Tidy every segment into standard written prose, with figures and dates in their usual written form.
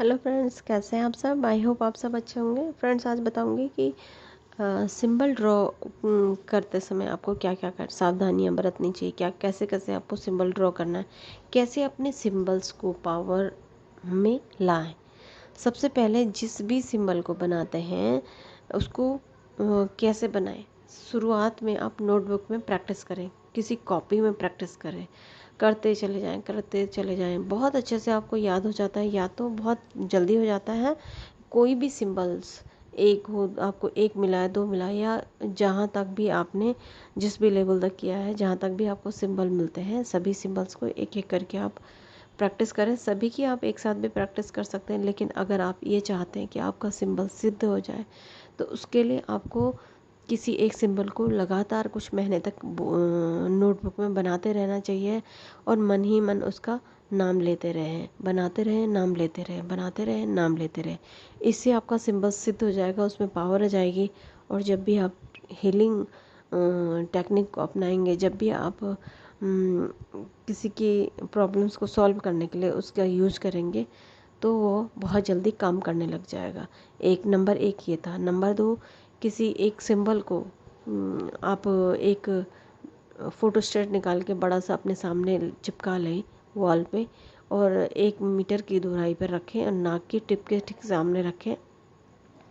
Hello friends, कैसे हैं आप सब। आई होप आप सब अच्छे होंगे। फ्रेंड्स, आज बताऊंगी कि सिंबल ड्रॉ करते समय आपको क्या क्या कर सावधानियां बरतनी चाहिए, क्या कैसे कैसे आपको सिंबल ड्रॉ करना है, कैसे अपने सिंबल्स को पावर में लाएं। सबसे पहले जिस भी सिंबल को बनाते हैं उसको कैसे बनाएं। शुरुआत में आप नोटबुक में प्रैक्टिस करें, किसी कॉपी में प्रैक्टिस करें, करते चले जाएं। बहुत अच्छे से आपको याद हो जाता है, या तो बहुत जल्दी हो जाता है। कोई भी सिंबल्स एक हो, आपको एक मिला है, दो मिला है, या जहाँ तक भी आपने जिस भी लेवल तक किया है, जहाँ तक भी आपको सिंबल मिलते हैं, सभी सिंबल्स को एक एक करके आप प्रैक्टिस करें। सभी की आप एक साथ भी प्रैक्टिस कर सकते हैं, लेकिन अगर आप ये चाहते हैं कि आपका सिंबल सिद्ध हो जाए तो उसके लिए आपको किसी एक सिंबल को लगातार कुछ महीने तक नोटबुक में बनाते रहना चाहिए और मन ही मन उसका नाम लेते रहें, बनाते रहें, नाम लेते रहें, बनाते रहें, नाम लेते रहें। इससे आपका सिंबल सिद्ध हो जाएगा, उसमें पावर आ जाएगी। और जब भी आप हीलिंग टेक्निक को अपनाएंगे, जब भी आप किसी की प्रॉब्लम्स को सॉल्व करने के लिए उसका यूज़ करेंगे, तो वो बहुत जल्दी काम करने लग जाएगा। नंबर एक ये था। नंबर दो, किसी एक सिंबल को आप एक फ़ोटोस्टेट निकाल के बड़ा सा अपने सामने चिपका लें वॉल पे, और 1 मीटर की दूराई पर रखें और नाक की टिप के ठीक सामने रखें,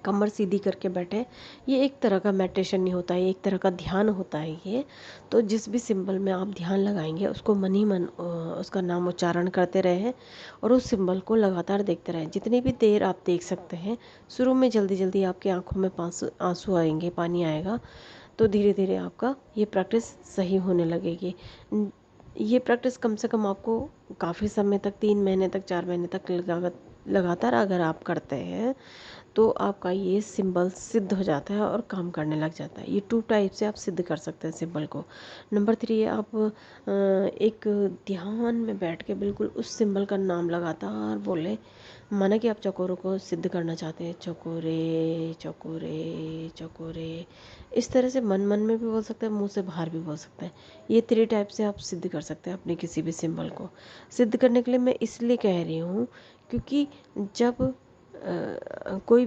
कमर सीधी करके बैठे। ये एक तरह का मेडिटेशन नहीं होता है, एक तरह का ध्यान होता है ये। तो जिस भी सिंबल में आप ध्यान लगाएंगे उसको मन ही मन उसका नाम उच्चारण करते रहें और उस सिंबल को लगातार देखते रहें। जितनी भी देर आप देख सकते हैं। शुरू में जल्दी जल्दी आपकी आंखों में आंसू आएंगे, पानी आएगा, तो धीरे धीरे आपका ये प्रैक्टिस सही होने लगेगी। ये प्रैक्टिस कम से कम आपको काफ़ी समय तक, 3 महीने तक, 4 महीने तक लगातार अगर आप करते हैं तो आपका ये सिंबल सिद्ध हो जाता है और काम करने लग जाता है। ये 2 टाइप से आप सिद्ध कर सकते हैं सिंबल को। नंबर 3, आप एक ध्यान में बैठ के बिल्कुल उस सिंबल का नाम लगातार बोले। माना कि आप चकोरों को सिद्ध करना चाहते हैं, चकोरे चकोरे चकोरे, इस तरह से मन मन में भी बोल सकते हैं, मुंह से बाहर भी बोल सकते हैं। ये 3 टाइप से आप सिद्ध कर सकते हैं अपने किसी भी सिंबल को। सिद्ध करने के लिए मैं इसलिए कह रही हूँ क्योंकि जब कोई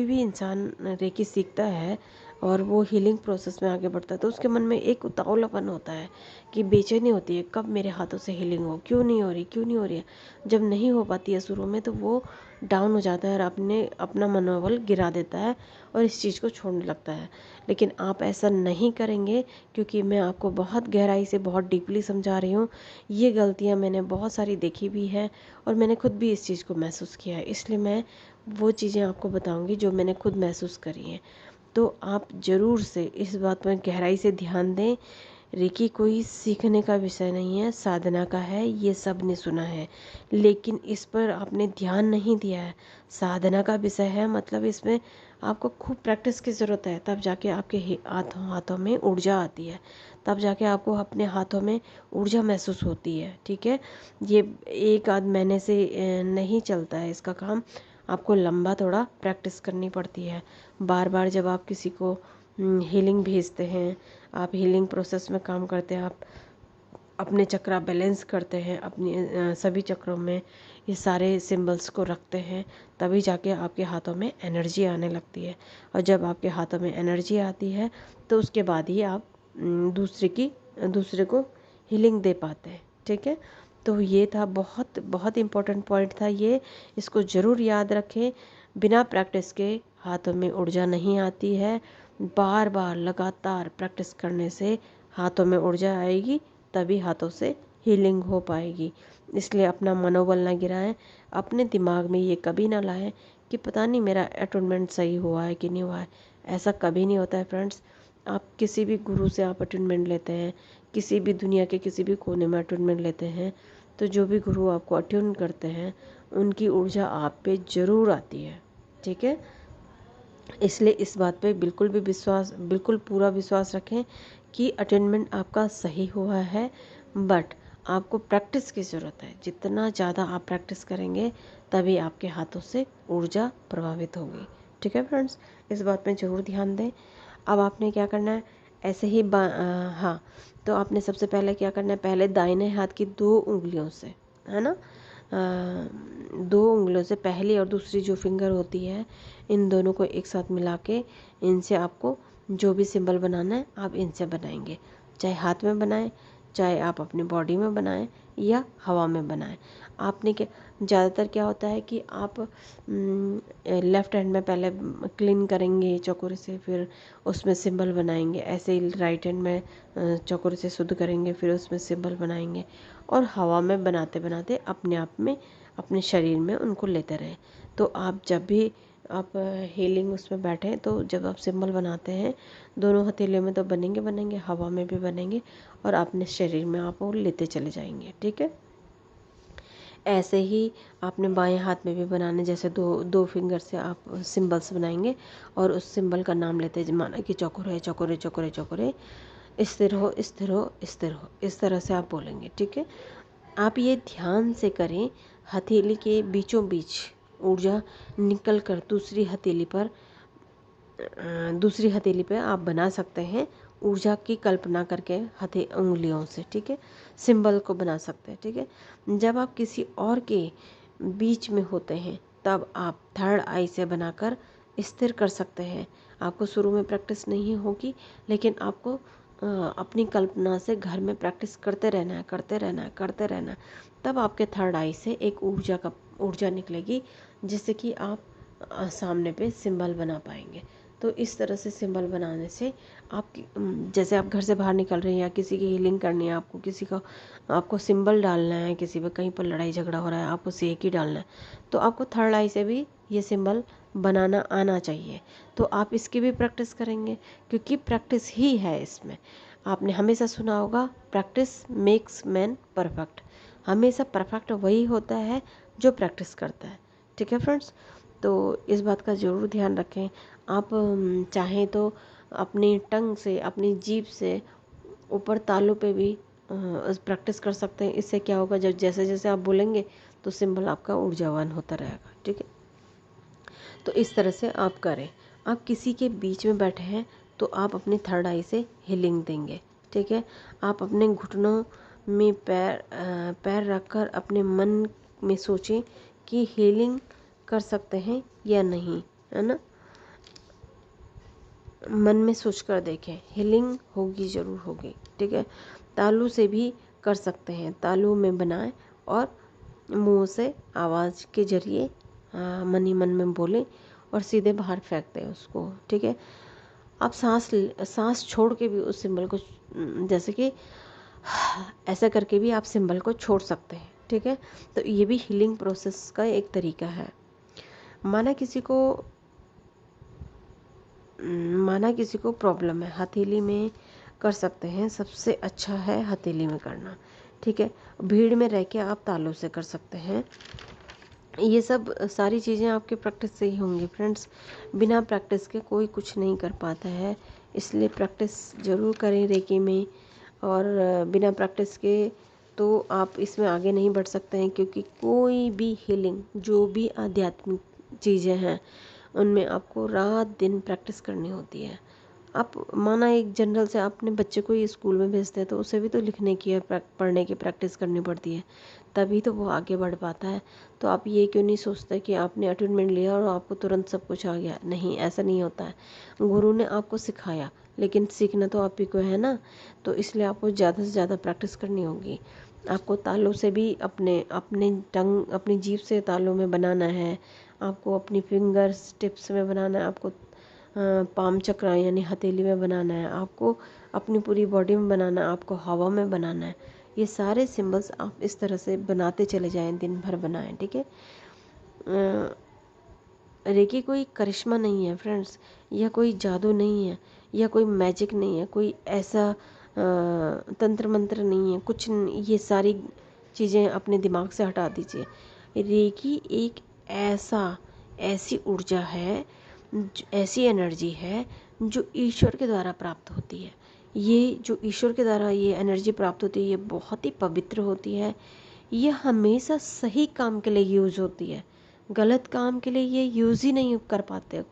भी इंसान रेकी सीखता है और वो हीलिंग प्रोसेस में आगे बढ़ता है, तो उसके मन में एक उतावलापन होता है कि बेचैनी होती है, कब मेरे हाथों से हीलिंग हो, क्यों नहीं हो रही, क्यों नहीं हो रही है। जब नहीं हो पाती है शुरू में, तो वो डाउन हो जाता है और अपना मनोबल गिरा देता है और इस चीज़ को छोड़ने लगता है। लेकिन आप ऐसा नहीं करेंगे, क्योंकि मैं आपको बहुत गहराई से, बहुत डीपली समझा रही हूँ। ये गलतियाँ मैंने बहुत सारी देखी भी है और मैंने खुद भी इस चीज़ को महसूस किया है, इसलिए मैं वो चीज़ें आपको बताऊंगी जो मैंने खुद महसूस करी हैं। तो आप ज़रूर से इस बात पर गहराई से ध्यान दें। रेकी कोई सीखने का विषय नहीं है, साधना का है, ये सब ने सुना है, लेकिन इस पर आपने ध्यान नहीं दिया है। साधना का विषय है, मतलब इसमें आपको खूब प्रैक्टिस की ज़रूरत है, तब जाके आपके हाथों हाथों में ऊर्जा आती है, तब जाके आपको अपने हाथों में ऊर्जा महसूस होती है। ठीक है, ये एक आध महीने से नहीं चलता है इसका काम, आपको लंबा थोड़ा प्रैक्टिस करनी पड़ती है। बार बार जब आप किसी को हीलिंग भेजते हैं, आप हीलिंग प्रोसेस में काम करते हैं, आप अपने चक्रा बैलेंस करते हैं, अपनी सभी चक्रों में ये सारे सिंबल्स को रखते हैं, तभी जाके आपके हाथों में एनर्जी आने लगती है। और जब आपके हाथों में एनर्जी आती है तो उसके बाद ही आप दूसरे को हीलिंग दे पाते हैं। ठीक है, तो ये था बहुत बहुत इम्पोर्टेंट पॉइंट था ये, इसको ज़रूर याद रखें। बिना प्रैक्टिस के हाथों में ऊर्जा नहीं आती है। बार बार लगातार प्रैक्टिस करने से हाथों में ऊर्जा आएगी, तभी हाथों से हीलिंग हो पाएगी। इसलिए अपना मनोबल ना गिराएं, अपने दिमाग में ये कभी ना लाएं कि पता नहीं मेरा अटूनमेंट सही हुआ है कि नहीं हुआ है। ऐसा कभी नहीं होता है फ्रेंड्स। आप किसी भी गुरु से आप अटूनमेंट लेते हैं, किसी भी दुनिया के किसी भी कोने में अटूनमेंट लेते हैं, तो जो भी गुरु आपको अट्यून करते हैं उनकी ऊर्जा आप पे ज़रूर आती है। ठीक है, इसलिए इस बात पे बिल्कुल पूरा विश्वास रखें कि अटेनमेंट आपका सही हुआ है। बट आपको प्रैक्टिस की ज़रूरत है। जितना ज़्यादा आप प्रैक्टिस करेंगे तभी आपके हाथों से ऊर्जा प्रभावित होगी। ठीक है फ्रेंड्स, इस बात में ज़रूर ध्यान दें। अब आपने क्या करना है, ऐसे ही हाँ, तो आपने सबसे पहले क्या करना है, पहले दाहिने हाथ की 2 उंगलियों से, है ना, दो उंगलियों से पहली और दूसरी जो फिंगर होती है, इन दोनों को एक साथ मिला के इनसे आपको जो भी सिंबल बनाना है आप इनसे बनाएंगे। चाहे हाथ में बनाएं, चाहे आप अपनी बॉडी में बनाएं या हवा में बनाएं। आपने क्या, ज़्यादातर क्या होता है कि आप लेफ़्ट हैंड में पहले क्लीन करेंगे चौकोरे से, फिर उसमें सिंबल बनाएंगे। ऐसे ही राइट हैंड में चौकोरे से शुद्ध करेंगे, फिर उसमें सिंबल बनाएंगे। और हवा में बनाते बनाते अपने आप में अपने शरीर में उनको लेते रहें। तो आप जब भी आप हीलिंग उसमें बैठें, तो जब आप सिंबल बनाते हैं दोनों हथेलियों में तो बनेंगे बनेंगे, हवा में भी बनेंगे, और अपने शरीर में आप वो लेते चले जाएंगे। ठीक है, ऐसे ही आपने बाएं हाथ में भी बनाने, जैसे दो दो फिंगर से आप सिंबल्स बनाएंगे और उस सिंबल का नाम लेते हैं, माना कि चौकोरे चौकोरे चौकोरे चौकोरे, स्थिर हो स्थिर हो स्थिर हो, इस तरह से आप बोलेंगे। ठीक है, आप ये ध्यान से करें, हथेली के बीचों बीच ऊर्जा निकल कर दूसरी हथेली पे आप बना सकते हैं। ऊर्जा की कल्पना करके उंगलियों से, ठीक है, सिंबल को बना सकते हैं। ठीक है, जब आप किसी और के बीच में होते हैं तब आप थर्ड आई से बनाकर स्थिर कर सकते हैं। आपको शुरू में प्रैक्टिस नहीं होगी, लेकिन आपको अपनी कल्पना से घर में प्रैक्टिस करते रहना है, करते रहना है, करते रहना है। तब आपके थर्ड आई से एक ऊर्जा निकलेगी, जिससे कि आप सामने पे सिंबल बना पाएंगे। तो इस तरह से सिंबल बनाने से आप, जैसे आप घर से बाहर निकल रहे हैं या किसी की हीलिंग करनी है, आपको सिंबल डालना है, किसी पे कहीं पर लड़ाई झगड़ा हो रहा है, आपको सेक ही डालना है, तो आपको थर्ड आई से भी ये सिंबल बनाना आना चाहिए। तो आप इसकी भी प्रैक्टिस करेंगे, क्योंकि प्रैक्टिस ही है इसमें। आपने हमेशा सुना होगा, प्रैक्टिस मेक्स मैन परफेक्ट। हमेशा परफेक्ट वही होता है जो प्रैक्टिस करता है। ठीक है फ्रेंड्स, तो इस बात का ज़रूर ध्यान रखें। आप चाहें तो अपनी टंग से, अपनी जीभ से ऊपर तालू पे भी प्रैक्टिस कर सकते हैं। इससे क्या होगा, जब जैसे जैसे आप बोलेंगे तो सिंबल आपका ऊर्जावान होता रहेगा। ठीक है, तो इस तरह से आप करें। आप किसी के बीच में बैठे हैं तो आप अपनी थर्ड आई से हीलिंग देंगे। ठीक है, आप अपने घुटनों में पैर रखकर अपने मन में सोचें कि हीलिंग कर सकते हैं या नहीं, है ना। मन में सोच कर देखें, हीलिंग होगी, ज़रूर होगी। ठीक है, तालू से भी कर सकते हैं, तालू में बनाएं और मुंह से आवाज़ के जरिए मन ही मन में बोलें और सीधे बाहर फेंक दें उसको। ठीक है, आप सांस छोड़ के भी उस सिंबल को, जैसे कि ऐसा करके भी आप सिंबल को छोड़ सकते हैं। ठीक है, तो ये भी हीलिंग प्रोसेस का एक तरीका है। माना किसी को प्रॉब्लम है, हथेली में कर सकते हैं, सबसे अच्छा है हथेली में करना। ठीक है, भीड़ में रह के आप तालू से कर सकते हैं। ये सब सारी चीज़ें आपके प्रैक्टिस से ही होंगी फ्रेंड्स। बिना प्रैक्टिस के कोई कुछ नहीं कर पाता है, इसलिए प्रैक्टिस ज़रूर करें रेकी में। और बिना प्रैक्टिस के तो आप इसमें आगे नहीं बढ़ सकते हैं, क्योंकि कोई भी हीलिंग, जो भी आध्यात्मिक चीज़ें हैं, उनमें आपको रात दिन प्रैक्टिस करनी होती है। आप माना एक जनरल से अपने बच्चे को ही स्कूल में भेजते हैं, तो उसे भी तो लिखने की है, पढ़ने की प्रैक्टिस करनी पड़ती है, तभी तो वो आगे बढ़ पाता है। तो आप ये क्यों नहीं सोचते कि आपने अटेनमेंट लिया और आपको तुरंत सब कुछ आ गया। नहीं, ऐसा नहीं होता है। गुरु ने आपको सिखाया, लेकिन सीखना तो आप ही को है ना। तो इसलिए आपको ज़्यादा से ज़्यादा प्रैक्टिस करनी होगी। आपको तालों से भी अपनी जीभ से तालों में बनाना है, आपको अपनी फिंगर्स टिप्स में बनाना है, आपको पाम चक्र यानी हथेली में बनाना है, आपको अपनी पूरी बॉडी में बनाना है, आपको हवा में बनाना है। ये सारे सिंबल्स आप इस तरह से बनाते चले जाएं, दिन भर बनाएं। ठीक है, रेकी कोई करिश्मा नहीं है फ्रेंड्स, या कोई जादू नहीं है, या कोई मैजिक नहीं है, कोई ऐसा तंत्र मंत्र नहीं है, कुछ नहीं। ये सारी चीज़ें अपने दिमाग से हटा दीजिए। रेकी एक ऐसी ऊर्जा है, ऐसी एनर्जी है जो ईश्वर के द्वारा प्राप्त होती है। ये जो ईश्वर के द्वारा ये एनर्जी प्राप्त होती है, ये बहुत ही पवित्र होती है। ये हमेशा सही काम के लिए यूज़ होती है, गलत काम के लिए ये यूज़ ही नहीं कर पाते।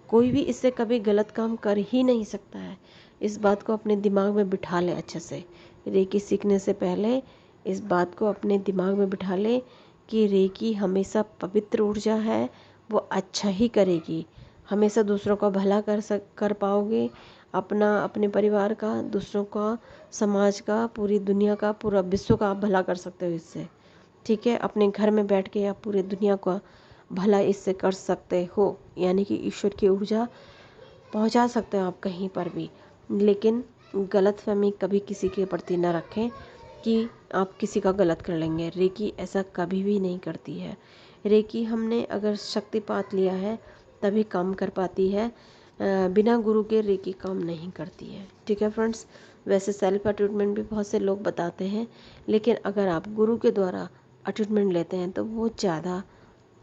कोई भी इससे कभी गलत काम कर ही नहीं सकता है। इस बात को अपने दिमाग में बिठा ले अच्छे से। रेकी सीखने से पहले इस बात को अपने दिमाग में बिठा ले कि रेकी हमेशा पवित्र ऊर्जा है, वो अच्छा ही करेगी। हमेशा दूसरों का भला कर पाओगे, अपना, अपने परिवार का, दूसरों का, समाज का, पूरी दुनिया का, पूरा विश्व का आप भला कर सकते हो इससे। ठीक है, अपने घर में बैठ के आप पूरी दुनिया का भला इससे कर सकते हो, यानी कि ईश्वर की ऊर्जा पहुंचा सकते हो आप कहीं पर भी। लेकिन गलतफहमी कभी किसी के प्रति न रखें कि आप किसी का गलत कर लेंगे। रेकी ऐसा कभी भी नहीं करती है। रेकी हमने अगर शक्तिपात लिया है तभी काम कर पाती है, बिना गुरु के रेकी काम नहीं करती है। ठीक है फ्रेंड्स, वैसे सेल्फ अटैचमेंट भी बहुत से लोग बताते हैं, लेकिन अगर आप गुरु के द्वारा अटैचमेंट लेते हैं तो वो ज़्यादा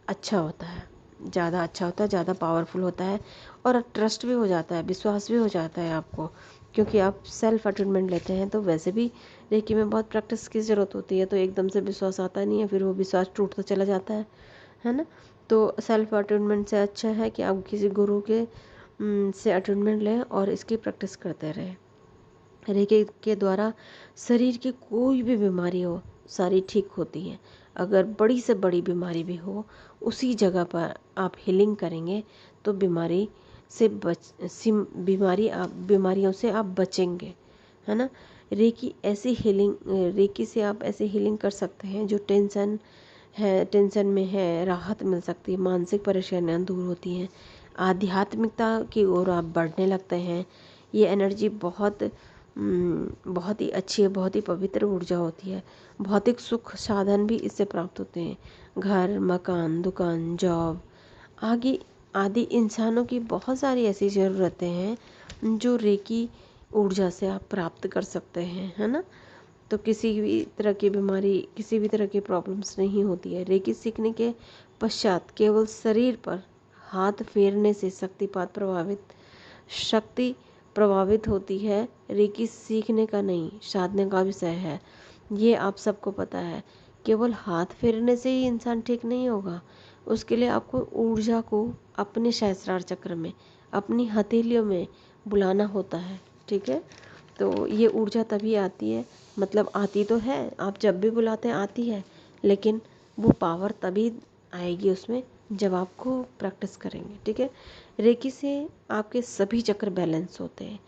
अच्छा होता है, ज़्यादा अच्छा होता है, ज़्यादा पावरफुल होता है, और ट्रस्ट भी हो जाता है, विश्वास भी हो जाता है आपको, क्योंकि आप सेल्फ अटैचमेंट लेते हैं। तो वैसे भी रेकी में बहुत प्रैक्टिस की ज़रूरत होती है, तो एकदम से विश्वास आता नहीं है, फिर वो विश्वास टूटता चला जाता है ना। तो सेल्फ अटैचमेंट से अच्छा है कि आप किसी गुरु के से अटैचमेंट लें और इसकी प्रैक्टिस करते रहें। रेकी के द्वारा शरीर की कोई भी बीमारी हो सारी ठीक होती है। अगर बड़ी से बड़ी बीमारी भी हो, उसी जगह पर आप हीलिंग करेंगे तो बीमारियों से आप बचेंगे, है ना। रेकी से आप ऐसी हीलिंग कर सकते हैं जो टेंशन में है, राहत मिल सकती है, मानसिक परेशानियाँ दूर होती हैं, आध्यात्मिकता की ओर आप बढ़ने लगते हैं। ये एनर्जी बहुत ही अच्छी है, बहुत ही पवित्र ऊर्जा होती है। भौतिक सुख साधन भी इससे प्राप्त होते हैं, घर, मकान, दुकान, जॉब आदि आदि। इंसानों की बहुत सारी ऐसी ज़रूरतें हैं जो रेकी ऊर्जा से आप प्राप्त कर सकते हैं, है ना। तो किसी भी तरह की बीमारी, किसी भी तरह की प्रॉब्लम्स नहीं होती है। रेकी सीखने के पश्चात केवल शरीर पर हाथ फेरने से शक्ति प्रभावित होती है। रेकी सीखने का नहीं, साधने का विषय है। ये आप सबको पता है। केवल हाथ फेरने से ही इंसान ठीक नहीं होगा, उसके लिए आपको ऊर्जा को अपने सहस्रार चक्र में, अपनी हथेलियों में बुलाना होता है। ठीक है, तो ये ऊर्जा तभी आती है, मतलब आती तो है, आप जब भी बुलाते हैं आती है, लेकिन वो पावर तभी आएगी उसमें जब आपको प्रैक्टिस करेंगे। ठीक है, रेकी से आपके सभी चक्र बैलेंस होते हैं।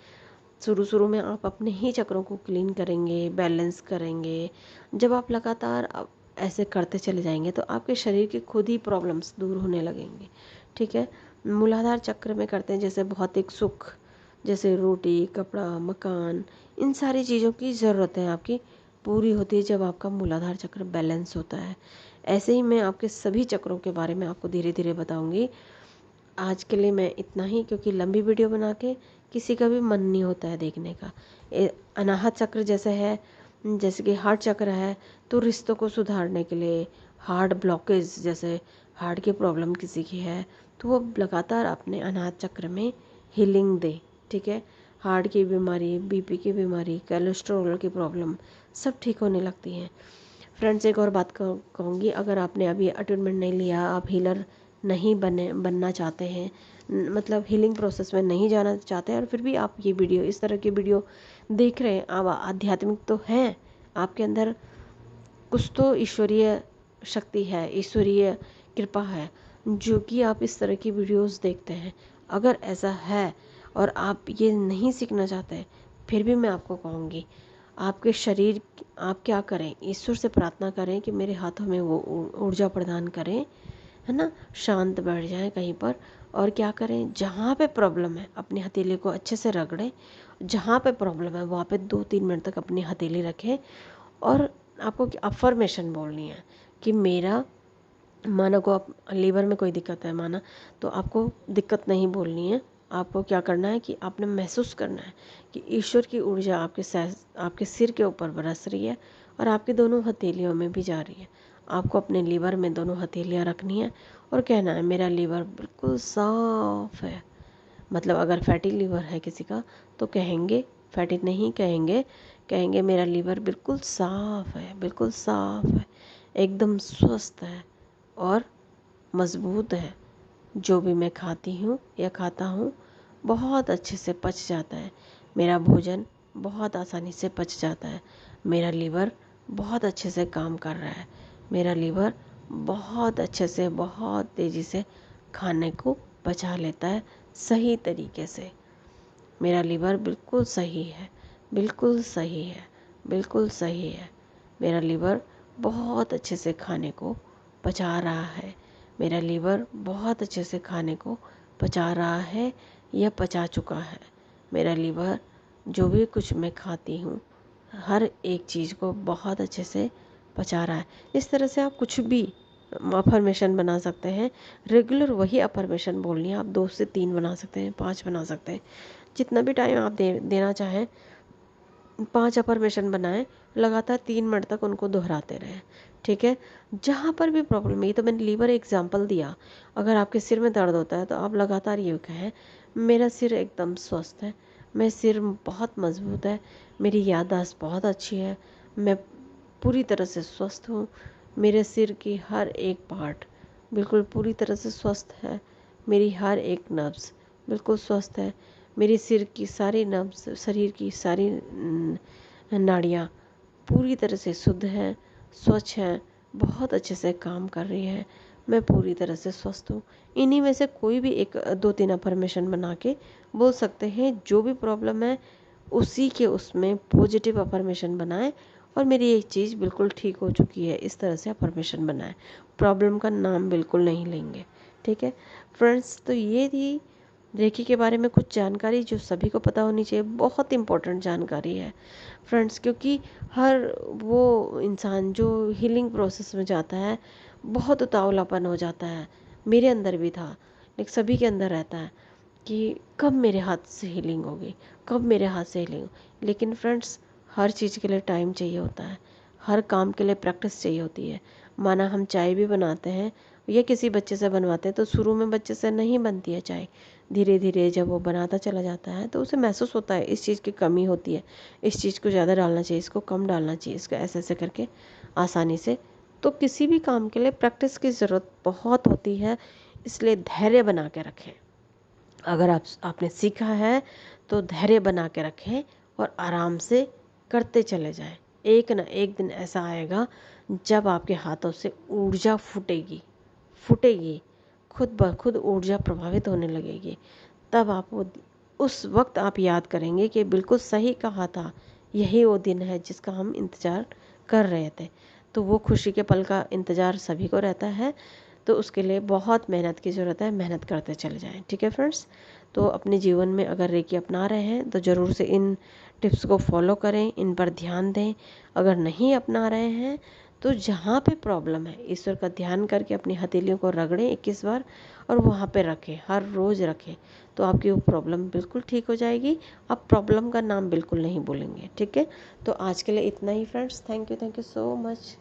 शुरू शुरू में आप अपने ही चक्रों को क्लीन करेंगे, बैलेंस करेंगे। जब आप लगातार ऐसे करते चले जाएंगे तो आपके शरीर की खुद ही प्रॉब्लम्स दूर होने लगेंगे। ठीक है, मूलाधार चक्र में करते हैं जैसे भौतिक सुख, जैसे रोटी, कपड़ा, मकान, इन सारी चीज़ों की ज़रूरत है आपकी पूरी होती है जब आपका मूलाधार चक्र बैलेंस होता है। ऐसे ही मैं आपके सभी चक्रों के बारे में आपको धीरे धीरे बताऊंगी। आज के लिए मैं इतना ही, क्योंकि लंबी वीडियो बना के किसी का भी मन नहीं होता है देखने का। अनाहत चक्र जैसे है, जैसे कि हार्ट चक्र है, तो रिश्तों को सुधारने के लिए, हार्ट ब्लॉकेज, जैसे हार्ट की प्रॉब्लम किसी की है तो वो लगातार अपने अनाहत चक्र में हीलिंग दे। ठीक है, हार्ट की बीमारी, बीपी की बीमारी, कोलेस्ट्रॉल की प्रॉब्लम सब ठीक होने लगती हैं। फ्रेंड्स, एक और बात कहूँगी, अगर आपने अभी अटैचमेंट नहीं लिया, आप हीलर नहीं बनना चाहते हैं, मतलब हीलिंग प्रोसेस में नहीं जाना चाहते हैं, और फिर भी आप ये वीडियो, इस तरह की वीडियो देख रहे हैं, आप आध्यात्मिक तो हैं, आपके अंदर कुछ तो ईश्वरीय शक्ति है, ईश्वरीय कृपा है, जो कि आप इस तरह की वीडियोस देखते हैं। अगर ऐसा है और आप ये नहीं सीखना चाहते, फिर भी मैं आपको कहूँगी, आपके शरीर, आप क्या करें, ईश्वर से प्रार्थना करें कि मेरे हाथों में वो ऊर्जा प्रदान करें, है ना, शांत बैठ जाएं कहीं पर, और क्या करें, जहाँ पे प्रॉब्लम है अपनी हथेली को अच्छे से रगड़ें, जहाँ पे प्रॉब्लम है वहाँ पे 2-3 मिनट तक अपनी हथेली रखें, और आपको अफर्मेशन बोलनी है कि मेरा, माना को आप लीवर में कोई दिक्कत है, माना, तो आपको दिक्कत नहीं बोलनी है। आपको क्या करना है कि आपने महसूस करना है कि ईश्वर की ऊर्जा आपके सिर के ऊपर बरस रही है और आपकी दोनों हथेलियों में भी जा रही है। आपको अपने लीवर में दोनों हथेलियाँ रखनी है और कहना है मेरा लीवर बिल्कुल साफ है। मतलब अगर फैटी लीवर है किसी का तो कहेंगे, फैटी नहीं कहेंगे, कहेंगे मेरा लीवर बिल्कुल साफ है, बिल्कुल साफ है, एकदम स्वस्थ है और मज़बूत है। जो भी मैं खाती हूँ या खाता हूँ बहुत अच्छे से पच जाता है, मेरा भोजन बहुत आसानी से पच जाता है, मेरा लीवर बहुत अच्छे से काम कर रहा है, मेरा लीवर बहुत अच्छे से, बहुत तेज़ी से खाने को पचा लेता है सही तरीके से। मेरा लीवर बिल्कुल सही है, बिल्कुल सही है, बिल्कुल सही है। मेरा लीवर बहुत अच्छे से खाने को पचा रहा है। मेरा लीवर बहुत अच्छे से खाने को पचा रहा है या पचा चुका है। मेरा लीवर जो भी कुछ मैं खाती हूँ हर एक चीज़ को बहुत अच्छे से पचा रहा है। इस तरह से आप कुछ भी अफर्मेशन बना सकते हैं। रेगुलर वही अफर्मेशन बोलनी है। आप 2 से 3 बना सकते हैं, 5 बना सकते हैं। जितना भी टाइम आप देना चाहें 5 अफर्मेशन बनाएं, लगातार 3 मिनट तक उनको दोहराते रहें। ठीक है। जहाँ पर भी प्रॉब्लम है, ये तो मैंने लीवर एग्जांपल दिया। अगर आपके सिर में दर्द होता है तो आप लगातार ये कहें, मेरा सिर एकदम स्वस्थ है, मेरा सिर बहुत मजबूत है, मेरी याददाश्त बहुत अच्छी है, मैं पूरी तरह से स्वस्थ हूँ, मेरे सिर की हर एक पार्ट बिल्कुल पूरी तरह से स्वस्थ है, मेरी हर एक नब्ज़ बिल्कुल स्वस्थ है, मेरे सिर की सारी नब्ज़, शरीर की सारी नाड़ियाँ पूरी तरह से शुद्ध हैं, स्वच्छ हैं, बहुत अच्छे से काम कर रही है, मैं पूरी तरह से स्वस्थ हूँ। इन्हीं में से कोई भी एक 2-3 अफर्मेशन बना के बोल सकते हैं। जो भी प्रॉब्लम है उसी के उसमें पॉजिटिव अफर्मेशन बनाएं और मेरी एक चीज़ बिल्कुल ठीक हो चुकी है, इस तरह से अफर्मेशन बनाएं। प्रॉब्लम का नाम बिल्कुल नहीं लेंगे। ठीक है फ्रेंड्स, तो ये थी रेकी के बारे में कुछ जानकारी जो सभी को पता होनी चाहिए। बहुत इम्पोर्टेंट जानकारी है फ्रेंड्स, क्योंकि हर वो इंसान जो हीलिंग प्रोसेस में जाता है बहुत उतावलापन हो जाता है। मेरे अंदर भी था, लेकिन सभी के अंदर रहता है कि कब मेरे हाथ से हीलिंग होगी, कब मेरे हाथ से हीलिंग। लेकिन फ्रेंड्स, हर चीज़ के लिए टाइम चाहिए होता है, हर काम के लिए प्रैक्टिस चाहिए होती है। माना हम चाय भी बनाते हैं या किसी बच्चे से बनवाते हैं तो शुरू में बच्चे से नहीं बनती है चाय। धीरे धीरे जब वो बनाता चला जाता है तो उसे महसूस होता है इस चीज़ की कमी होती है, इस चीज़ को ज़्यादा डालना चाहिए, इसको कम डालना चाहिए, इसको ऐसे ऐसे करके आसानी से। तो किसी भी काम के लिए प्रैक्टिस की ज़रूरत बहुत होती है, इसलिए धैर्य बना के रखें। अगर आपने सीखा है तो धैर्य बना के रखें और आराम से करते चले जाएं। एक ना एक दिन ऐसा आएगा जब आपके हाथों से ऊर्जा फूटेगी, फूटेगी, खुद ब खुद ऊर्जा प्रभावित होने लगेगी। तब आप वो उस वक्त आप याद करेंगे कि बिल्कुल सही कहा था, यही वो दिन है जिसका हम इंतज़ार कर रहे थे। तो वो खुशी के पल का इंतज़ार सभी को रहता है, तो उसके लिए बहुत मेहनत की ज़रूरत है। मेहनत करते चले जाएं। ठीक है फ्रेंड्स, तो अपने जीवन में अगर रेकी अपना रहे हैं तो ज़रूर से इन टिप्स को फॉलो करें, इन पर ध्यान दें। अगर नहीं अपना रहे हैं तो जहाँ पे प्रॉब्लम है ईश्वर का ध्यान करके अपनी हथेलियों को रगड़ें 21 बार और वहाँ पे रखें, हर रोज़ रखें, तो आपकी वो प्रॉब्लम बिल्कुल ठीक हो जाएगी। आप प्रॉब्लम का नाम बिल्कुल नहीं बोलेंगे। ठीक है, तो आज के लिए इतना ही friends. Thank you so much.